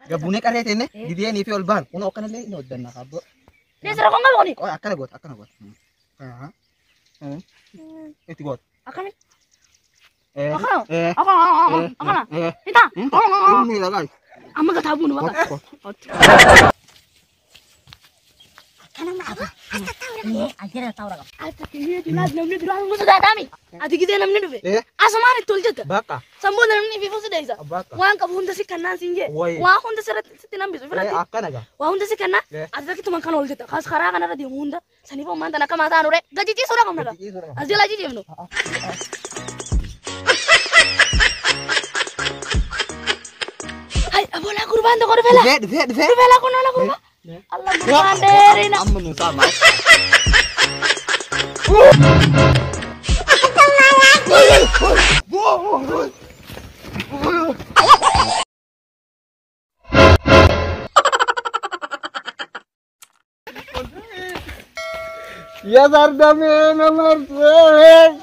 Gabunee qareetenne gideenii fi ol baan kun akkanallee inni hoddanna qabbo. Deesira kon qabu kuni. Qoy akkana goot akkana goot. Itti goot. Akkami. Akkana. Ita. Inni lagai. Amma gataa buunu bakka. Akhirnya tahu raga. Akhirnya jelas namni duraan musuh datami. Ati gide namni dhufe. Asumaan itti ol jetta. Bakka. Sammuu namni fi fuusu deessa. Waan qabu hunda si kannaan siin jee. Waa hunda sitti nambisu filatti. Akkana gaa. Waa hunda si kannaa. Ati rakkitu man kan ol jetta. Kaas karaa kanarra deemu hunda. Saniif ammaan tana kamaa taanu ree. Gajijii suura qabna gaa. As jala jijjiimnu. Hai abola kurban tokko dhufeela. Dhufeela kun ala kurban. Allah kurban dheerina. Amma nu sama. Ya sardame nomor 2.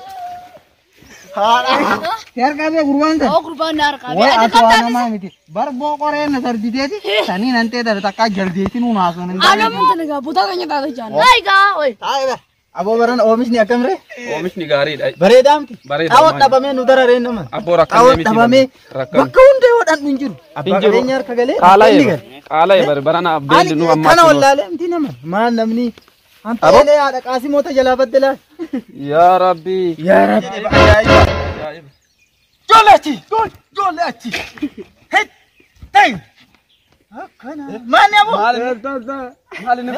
Yaar kabe kurban kan? Oh kurban yaar kabe. Wah atau nama miti. Bar bokore nazar di dia sih. Tani nanti ada takka jaldi itu nu nasun. Ana mun tanaga buta kanya kagak jalan. Hai ga, oi. Hai ba. Abo baran omis ni akam re? Omis ni gari dai. Bare dam ti. Awat tabame nu dara re nama. Abo rakam awat tabame. Bakkaunde wadan munjur. Abba nyar kagale. Kala ya bare barana abdel nu amma. Kana wallale mti nama. Ma namni. Antele ada kasih mota jala badela. Ya Rabbi. Ya Rabbi. Jolati. Jolati. Hei. Hey. Kana. Mana bu? Mal ini.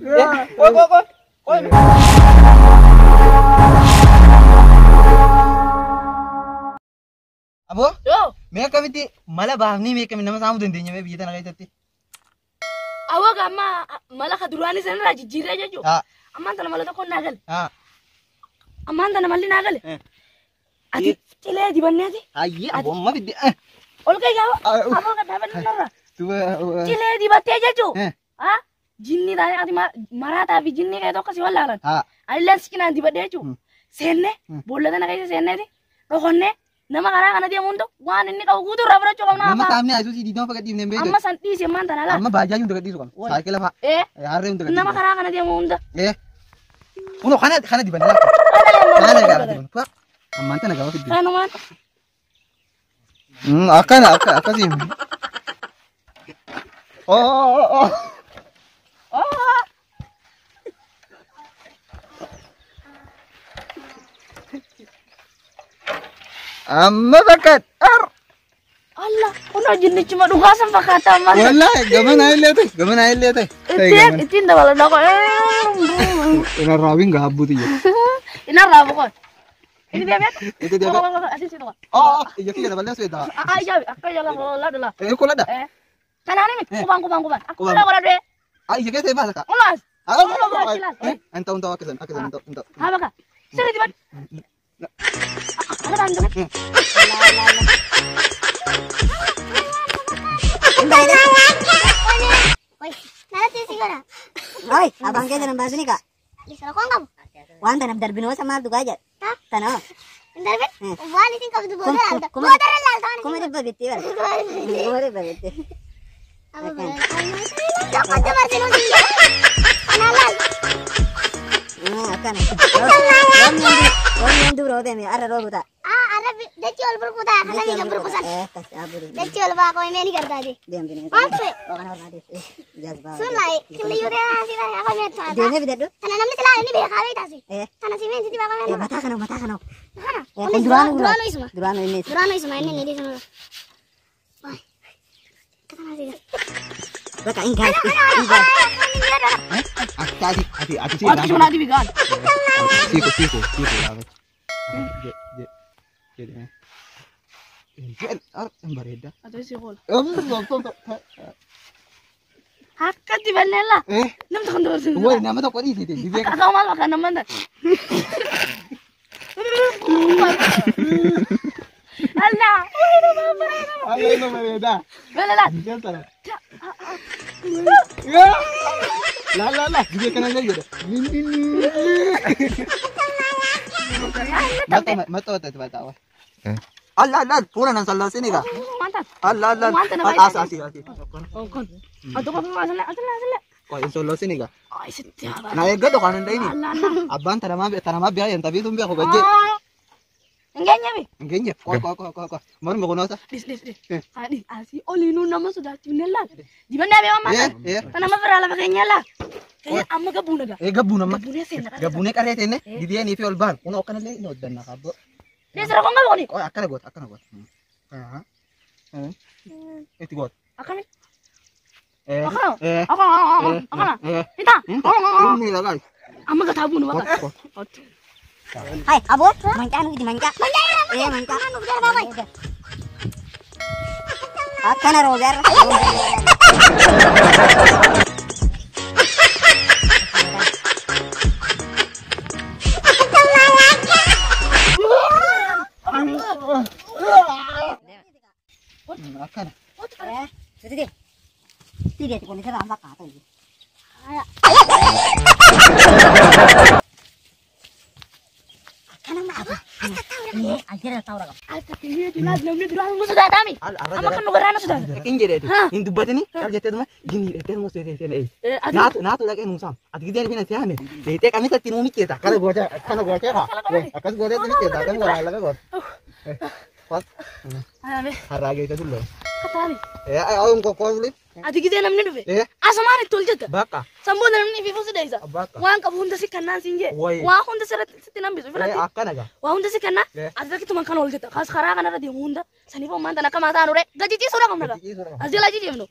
Ya, koi. Abo? Yo. Mereka kami malah bahni mereka nama samu dendenya me bijitan agak tadi. Awak amma malah kadurani sana raji jira aja jo. Amman tana malah takon nagal. Amman tana malli nagal. Ati cile di banne ati. Ayi, abo ma bidde. Ol kay gawa. Abo ka dapat nara. Cile di batte aja jo. Jinni tadi ati marata fi jinni kay tokko si wallalan. Allan sikina di batte jo. Senne bolla tana kay senne ati. Rokonne nama karaa kana deemuun waan inni qabu guutuu irraa fudhachuu qabna. Nama taa'amni asuusi diidama fakkaatti hin beeku. Amma san dhiise maan tana laa. Amma baajaaji hunda gadhiisu qabna. Saayikila fa'a. Harree hunda gadhiisu. Nama karaa kana deemu hunda. Uno kana dibanne laata. Kana gaafa dibanne. Fa'a. Ammaan tana gaafa fiddi. Kanumaan. Akkasii. Oh. Amma fakat Allah, kuna jinni cuma dugasan fakata mas. Wallahi, gaman aja lihat. Itin dah balas aku. Ina rawing gak habut ya. Ina rabu kon. Ini dia biar. Itu dia. Asin situ kon. Oh, iya kita balas sudah. Iya, aku jalan kola lah. Kola dah. Kana ni, kubang. Aku kola deh. Iya kita bahas kak. Ulas. Entah akisan. Apa kak? Sini di mana? Ada tanda. Nanti sih kan? Oi, abang kita nambah sini kak. Bisa kau kamu? Wan tanam darbin wasa mal duga aja. Tanam. Darbin? Wah, ini kau tu bodoh lah. Bodoh lah, tahu ni. Kumari begitu kan? Kumari begitu. Apa benar? Jangan coba sini sini. Analal. Akan. Wan yang dulu roda ni, ada roda. Ada decil berkuda, ada juga berkusan. Decil bah, kau ini kerja di. Diam sini. Apa? Bukan orang ada. Jazba. Sunai, kali itu dia sih lah, apa ni tu? Dia ni betul tu. Tanah nampak celah ini biar kawin tak sih? Tanah sini sini bakal mana? Mata kano. Mana? Duran isma. Duran ini. Duran isma ini di sana. Wah, kata nasi. Baka ingat. Ati sih. Waktu cuma di bigan. Siku lah. Jadi. Bareda. Atau si kol. Betul. Hakat di mana lah? Nam tak kendur sini. Woi, nama tak kau ini sih. Kau malu kan nama dah. Allah. Ayo nama bareda. Belalah. Lah. Dia kena lagi dah. Mata tu tahu. Allah Allah pura nan sallah sini ga. Mantan. Allah Allah. Mantan na As baik. as. Oh kon. Aduh apa masalah? Masalah. Kau in sallah sini ga. Ay setiap. Na ega do kanan dai ni. Allah Allah. Abban tanama biya yan tabi tum biya ko gaje. Enggak nyabi. Ngenya. Ko. Mar mo kono sa. Dis. Adi asi olinu nama sudah tunela. Di mana be mama? Tanama berala pakainya lah. Kaya amma gabuna ga. Gabuna ma. Gabuna sen. Gabune karete ne. Di dia ni fi ol bar. Uno kana le no danna kabo. Dia serah kong gabuni. Oh akana got. Itu got. Akan. Akana. Kita. Ini lah guys. Amma gatabu nu baka. Hai, abo, mangka anu di mangka. Iya, mangka. Akan rojar. Akana. Sudah deh. Tidak di kondisi rampak atau ini. Ini akhirnya tahu lah. Alta kini jelas namanya dulu sudah kami. Amma kan nugarana sudah. Inje deh. Indu batani. Kalau jatuh tu mah gini deh mau sih deh. Naatu lagi nusam. Adi dia ni nanti ane. Deh kami tak tinu mikir tak. Kalau gua cakap. Akas gua tu mikir tak. Kan gua lagi gua. Pas. Abe. Harga itu dulu. Katari. Ayo kau boleh. Adi kita namanya dulu. Asamari tuljata. Baka. Sambon namanya vivo sudah isa. Baka. Wan kabunda si kanan sinje. Wan hunda serat sitinam bisu. Akana ga. Wan hunda si kanan. Adi kita makan oljata. Kas khara kana di hunda. Sani po manta nakama ta anure. Gaji ci sura kamna. Adi laji jemno.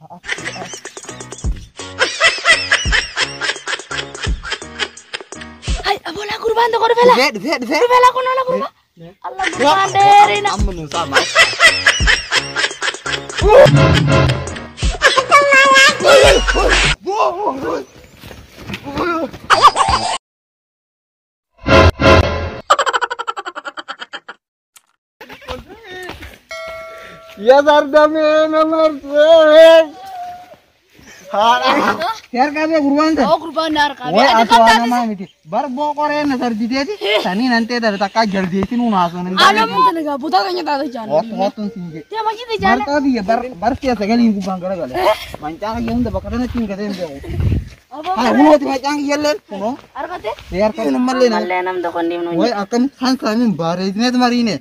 Hai abola kurban to korvela. Dve. Kurvela kono la kurba. Allah kurban derina. Amnu sama. Ya sardame nomor 2. Yaar kabe kurban kan? Oh kurban dar kabe. Woi atau nama miti. Bar bo kore na sardi dedi. Tani nanti dar takka jardi ti nu naso nan. Ana mun tanaga buta kanya ta jana. Hotun singe. Dia masih di Bar jana. ka bi bar kia sagali ku bangara gale. Manca yang da bakara na tinga den be. Abo. Ha wo ti macang yellen kuno. Arkate. Yaar ka number le na. Malle nam do kondi no. Woi akan khan kamin bare ne tumari ne.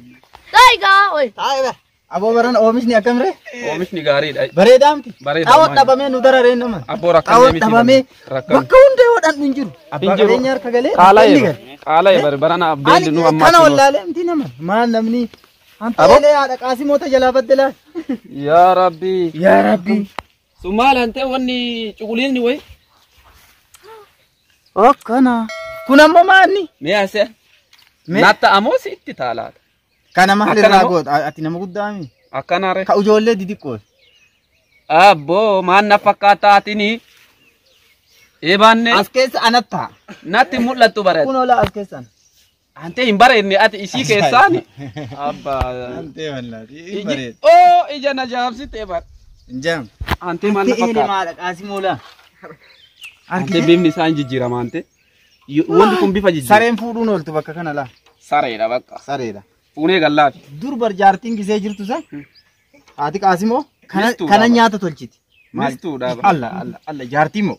Taiga oi. Taiga. Abo baran omis ni akam re. Omis ni gari dai. Bare dam ti. Awat tabame nudara re nama. Abo rakam Awat tabame. Bakkaunde wadan munjur. Abinjur. Nyar kagale. Kala bar barana abdel nu amma. Kana wallahi amti nama. Ma namni. Antele ada kasih mota jala badela. Ya Rabbi. Ya Rabbi. Sumal ante wani chukulin ni wai. Oh kana. Kuna mani. Me ase. Nata amosi itti taala. Kana mahal ragot ati nama guddami. Akana re. Ka ujolle didikko. Abbo man nafakata atini. Ebanne. Askes anatta. Nati mulatu barat. Kuno la askesan. Ante imbare ni ati isi kesani. Abba. Ante wallahi bare. Oh ijana jawab si tebar. Jam. Ante man Ini nafakata. madak asimola. Ante bimni sanji jirama ante. Wondu kum bifa jiji. Sareen fuudhuun ooltu bakka kana la. Sareedha bakka. Sareedha. Fuunee gallaati. Dur bar jaartiin gisee jirtu sa. Ati qaasimoo Mistuu kana dhaaba. nyaata tolchiti. Mistuu dhaaba. Allah jaartii moo.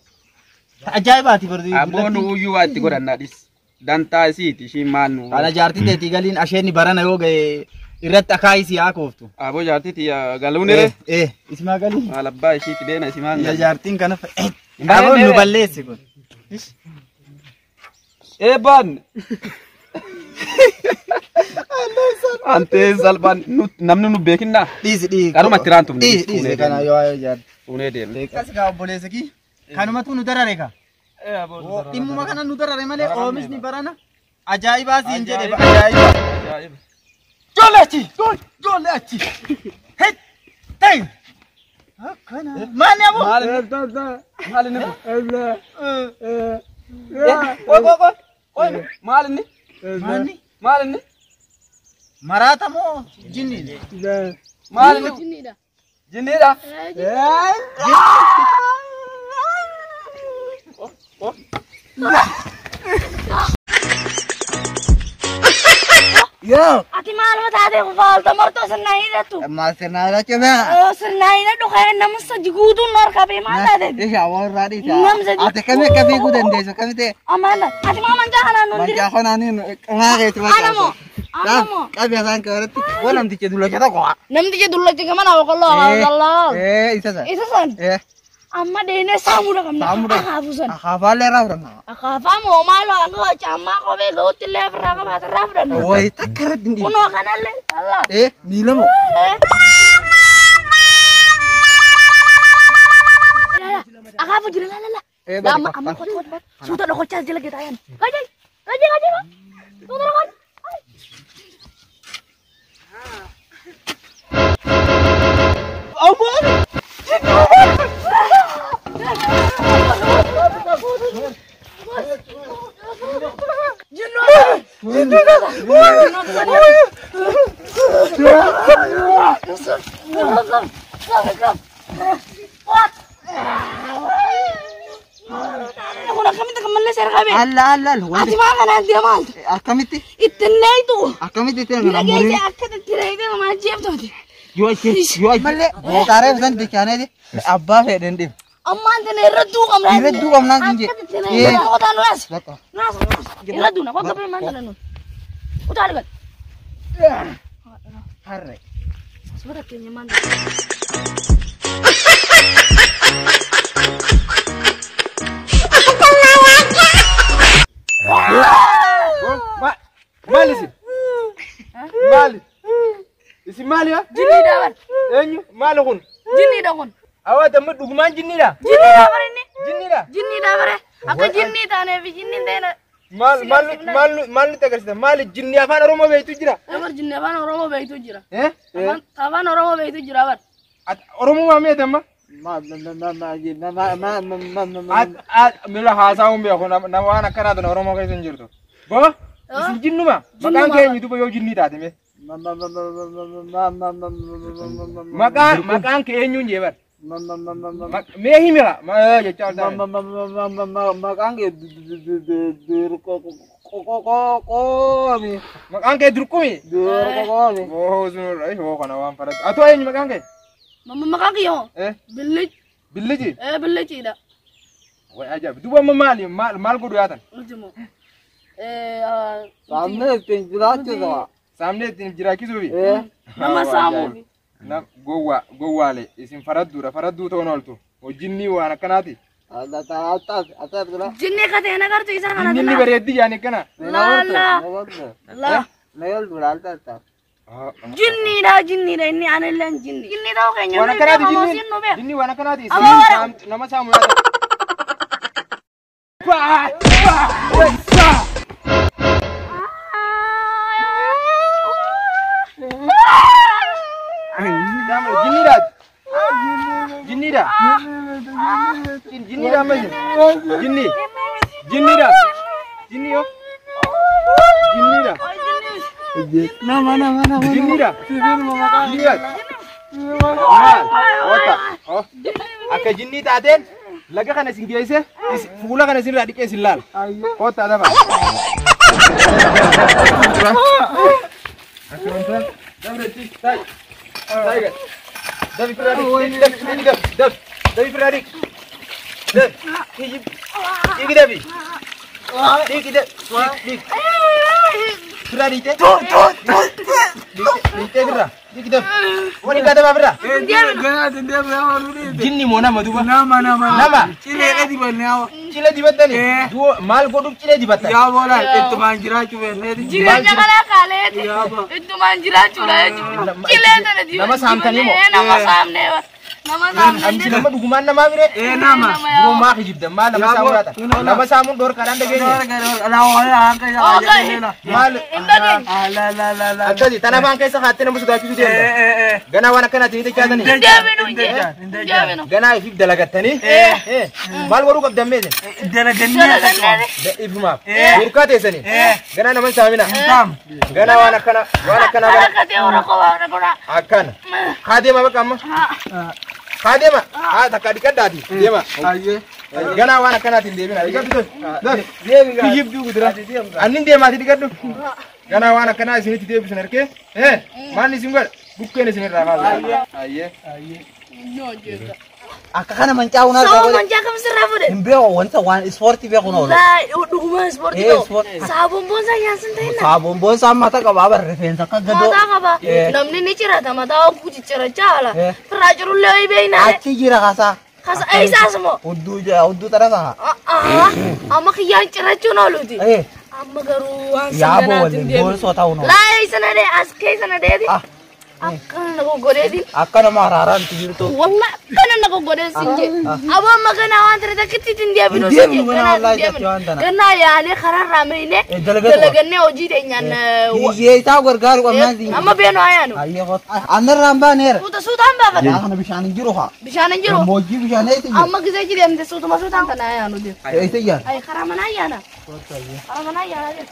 Ajaa'ibaati barri. Abboon uyyuu waa itti godhannadhis. Dantaa isiiti ishiin maannu. Kana jaartii teetii galiin asheenni barana yoo ga'e irratti akaayisii haa kooftu. Aboo jaartiiti galuunire. Isimaa galii. Alabbaa ishiitti deena isimaan. Ya jaartiin kana Aboon nu balleessi kun. Eeban. Ante salphaan namni nu beekinna. Dhiisi. Qaruma itti raantumne. Dhiisi kana yoo ayoo jaartii. Fuunee deemne. Akkas gaa obboleessa kii. Kanumatu nu darare ka. Dhimmuma kana nu darare malee oomishni barana ajaa'ibaa siin jedhe ajaa'iba. Jolle achi. Hei ta'e. Akkana. Maani abo. Maalini? Qoy. Maalini? Maani. Maalini? Maraata moo jinni? Maalini? Jinnida. Jinniidha? Yo. Ati maal mataate ko falta marto sanai na tu. Mas senara coba. Sanai na do kaya naman sa jigudu nor kape mata de. Awal radi Nam sa Ate kami kafe ku dende so kami te. Amana. Ati mama jahan anu. Manja ko nani ngare cuma. Ano mo? Ano mo? Kabe san kerti. Walam tice dulu kita kok. Nam tije dullo tije mana ko lo Allah. Isa sa. Isa san. Amma de ne samu da kamna. Hafusan. Akafale rafrana. Akafa mo malo ngo chama ko be go tille fra ka ba rafran. Oi takar dindi. Kuno kanalle Allah. Nila mo. Akafu jira la. Dama amma ko tot. Suta do ko charge lagi tayan. Kaje. Tutur kan. Apa? Allah. Ati makan nanti amal. Akamiti. Itinna itu. Akamiti te Kira ngam. kira akad kira itu sama jam tuh. Yo malle. Tare san dikane di. Abba fe dendi. Amma antene reddu kamna. Reddu kamna jinje. Ko tan ras. Lako. Nas. Reddu na ko gabe mandana no. Utar gal. Harre. Surat kenya mandana. Mali sih. Mali. Isi mali ya? Jinni dawan. Enyu mali kun. Jinni dawan. Awak temu duguman jinni dah. Jinni dawan ini. Jinni dah. Jinni dawan. Akka jinni tane bi jinni dena. Mal tegar sih. Mali jinni apa Oromo be itu jira. Amar jinni apa Oromo be itu jira. Apa Eh? Oromo be itu jira bar. Oromo mami ada mah? Mila hasa umbe aku nama anak kan ada Oromo kayak senjur tuh. Boh? Isi jinnu mah? Makan kayak itu boyo jinni dah teme. Makan kayak nyunje bar. Mehi mila, ya cakap dah. Makan ke Makan kayak drukumi. mi. Oh, sunur, oh kana wan parat. Atau ayo makan kayak? Mama makan yo. Billi. Billi ji? Billi cida. Wah aja. Dua mal kudu atan. Ultimo. Samne pinjira chuda. Samne tin jira kisu bi. Nama samu. Na gowa le isin faradu to noltu. O jinni wa na kanati. Ata dula. Jinni ka tena kartu isa kana. Jinni bere di yani kana. La. Nayol dula alta. Jinni da ini anelan jinni. Jinni da kayaknya. Wana kanati jinni wana kanati. Nama samu ya. Jinni dah macam jinni dah jinni yo jinni dah Nama jinni dah lihat oh aka jinni taden laga kana singi aise fugula kana sin radik esilal kota ada ba Davi Pradik. Iki Davi. Pradik. Wani kata apa bra? Jinni mona madu ba? Nama. Cile di batta ni. Dua mal goduk cile di batta. Ya bola itu manjira cuwe. Jika kala kale itu manjira cula cile tadi. Nama samtani mo. Nama samne. Nama samne. Amsi nama duguman nama bire. Nama. Rumah hijib dem mal nama samu rata. Nama samu dor karan de geni. Mal. La. Akadi tanah bangkai sahati nama sudah kisu dia. Gana wana kana tini kya tani. Gana hib dalagat tani. Mal waru kab damme de. Ibuma. Burka te sani. Gana nama samina. Gana wana kana. Akan. Khadema ba kam. Khadema. Takadi kadadi. Dema. Gana wana kana tindebina. Ikabito. Kijib du gudra. Anin dia mati dikadu. Gana wana kana sini tidebi senarke. Mani singgal. Bukke ne senara kala. Aye. No jega. Akka kana mancaa una So manca kam sirafu de. Mbeo wanta wan sporti be kono. La duguma sport do. Sabun bon sa yasin tayna. Sabun bon sa mata ka baba referensa ka gado. Mata ka ba. Namni ni cira ta mata ku cira chala. Rajul le be na. Achi jira kasa. Kasa ai sa smo. Uddu tarafa. Amma kiyan cira chuno ludi. Amma garu an Ya bo so ta uno. La ai sana de aske sana de di. Akan nago gore di. Akka na mararan tigir to. Walla kana nago gore sinje. Abo magana wan tere kitti tindia bino sinje. Kana ya ne kharar rame ne. Dalaganne oji de nyan. Ye ta gargar ko amna Amma beno ayano. Ayye got. Andar ramba ner. Sudan ba Ya kana bishan jiro ha. Bishan jiro. Moji bishan ai tigir. Amma gize ji dem de Sudan ta na ayano de. Ai tigir. Ay kharamana ayana. Kharamana ayana.